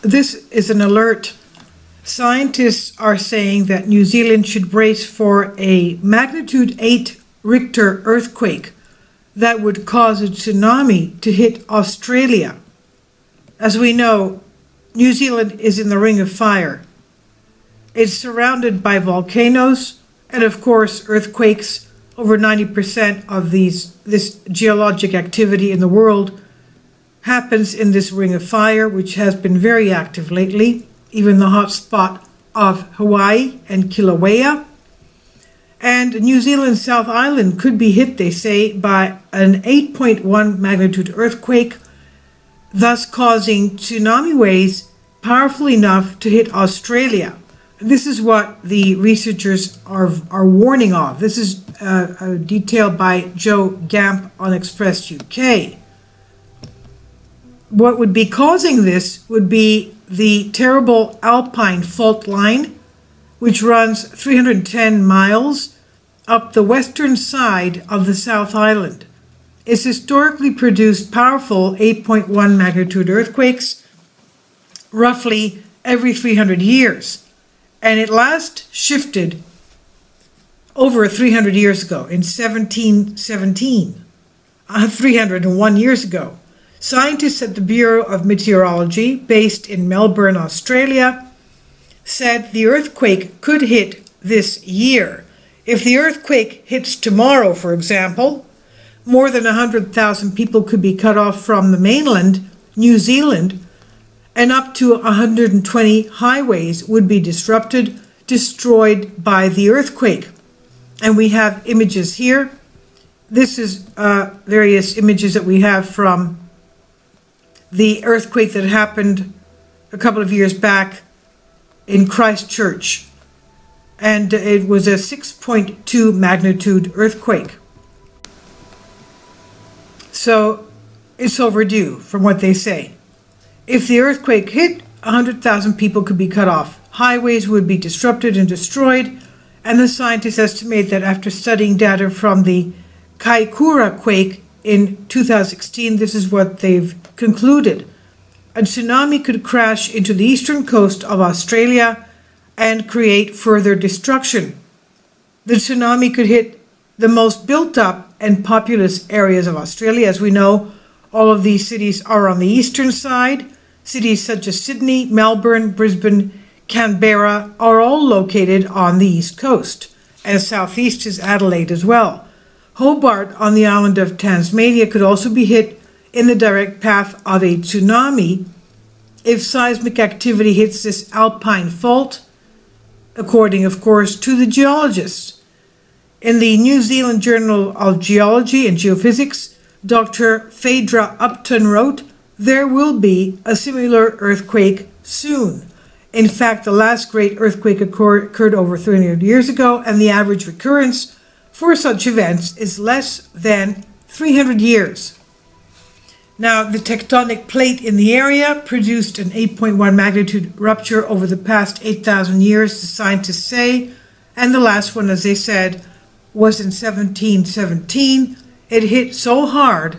This is an alert. Scientists are saying that New Zealand should brace for a magnitude 8 Richter earthquake that would cause a tsunami to hit Australia. As we know, New Zealand is in the Ring of Fire. It's surrounded by volcanoes and, of course, earthquakes. Over 90% of this geologic activity in the world happens in this Ring of Fire, which has been very active lately, even the hot spot of Hawaii and Kilauea. And New Zealand's South Island could be hit, they say, by an 8.1 magnitude earthquake, thus causing tsunami waves powerful enough to hit Australia. This is what the researchers are warning of. This is a detail by Joe Gamp on Express UK. What would be causing this would be the terrible Alpine fault line, which runs 310 miles up the western side of the South Island. It's historically produced powerful 8.1 magnitude earthquakes roughly every 300 years. And it last shifted over 300 years ago, in 1717, 301 years ago. Scientists at the Bureau of Meteorology, based in Melbourne, Australia, said the earthquake could hit this year. If the earthquake hits tomorrow, for example, more than 100,000 people could be cut off from the mainland, New Zealand, and up to 120 highways would be destroyed by the earthquake. And we have images here. This is various images that we have from the earthquake that happened a couple of years back in Christchurch. And it was a 6.2 magnitude earthquake. So it's overdue, from what they say. If the earthquake hit, 100,000 people could be cut off. Highways would be disrupted and destroyed, and the scientists estimate that after studying data from the Kaikoura quake in 2016, this is what they've concluded. A tsunami could crash into the eastern coast of Australia and create further destruction. The tsunami could hit the most built-up and populous areas of Australia. As we know, all of these cities are on the eastern side. Cities such as Sydney, Melbourne, Brisbane, Canberra are all located on the east coast, and southeast is Adelaide as well. Hobart on the island of Tasmania could also be hit in the direct path of a tsunami if seismic activity hits this alpine fault, according, of course, to the geologists. In the New Zealand Journal of Geology and Geophysics, Dr. Phaedra Upton wrote, "There will be a similar earthquake soon." In fact, the last great earthquake occurred over 300 years ago, and the average recurrence for such events is less than 300 years. Now, the tectonic plate in the area produced an 8.1 magnitude rupture over the past 8,000 years, the scientists say, and the last one, as they said, was in 1717. It hit so hard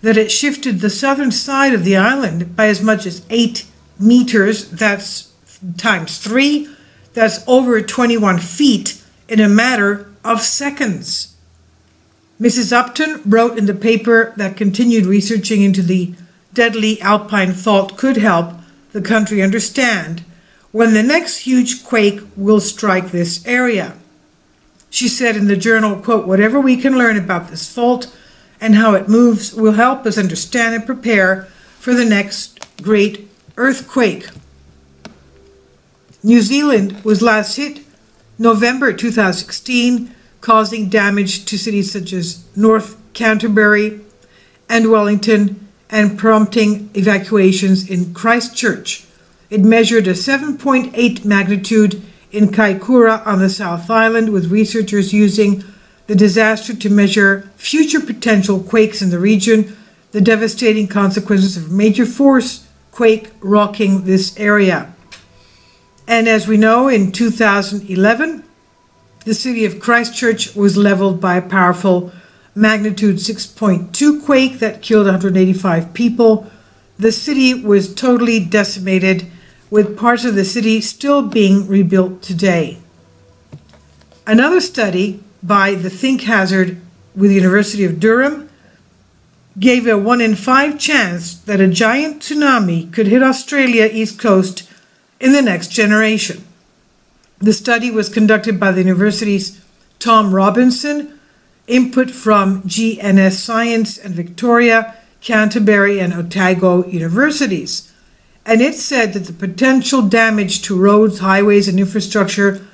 that it shifted the southern side of the island by as much as 8 meters, that's times 3, that's over 21 feet in a matter of seconds. Mrs. Upton wrote in the paper that continued researching into the deadly Alpine fault could help the country understand when the next huge quake will strike this area. She said in the journal, quote, "Whatever we can learn about this fault and how it moves will help us understand and prepare for the next great earthquake." New Zealand was last hit November 2016, causing damage to cities such as North Canterbury and Wellington and prompting evacuations in Christchurch. It measured a 7.8 magnitude in Kaikoura on the South Island, with researchers using the disaster to measure future potential quakes in the region, the devastating consequences of a major force quake rocking this area. And as we know, in 2011, the city of Christchurch was leveled by a powerful magnitude 6.2 quake that killed 185 people. The city was totally decimated with parts of the city still being rebuilt today. Another study by the Think Hazard with the University of Durham gave a 1 in 5 chance that a giant tsunami could hit Australia East Coast in the next generation. The study was conducted by the university's Tom Robinson, input from GNS Science and Victoria, Canterbury and Otago universities, and it said that the potential damage to roads, highways and infrastructure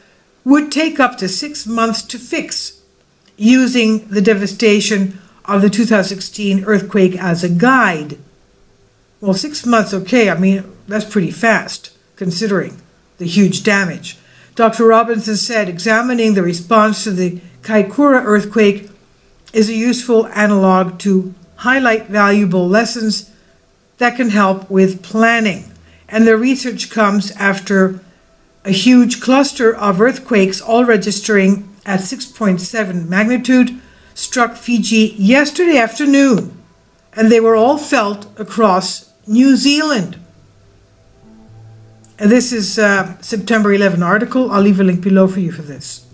would take up to 6 months to fix, using the devastation of the 2016 earthquake as a guide. Well, 6 months, okay, I mean, that's pretty fast, considering the huge damage. Dr. Robinson said, examining the response to the Kaikoura earthquake is a useful analog to highlight valuable lessons that can help with planning. And the research comes after a huge cluster of earthquakes, all registering at 6.7 magnitude, struck Fiji yesterday afternoon, and they were all felt across New Zealand. And this is September 11 article. I'll leave a link below for you for this.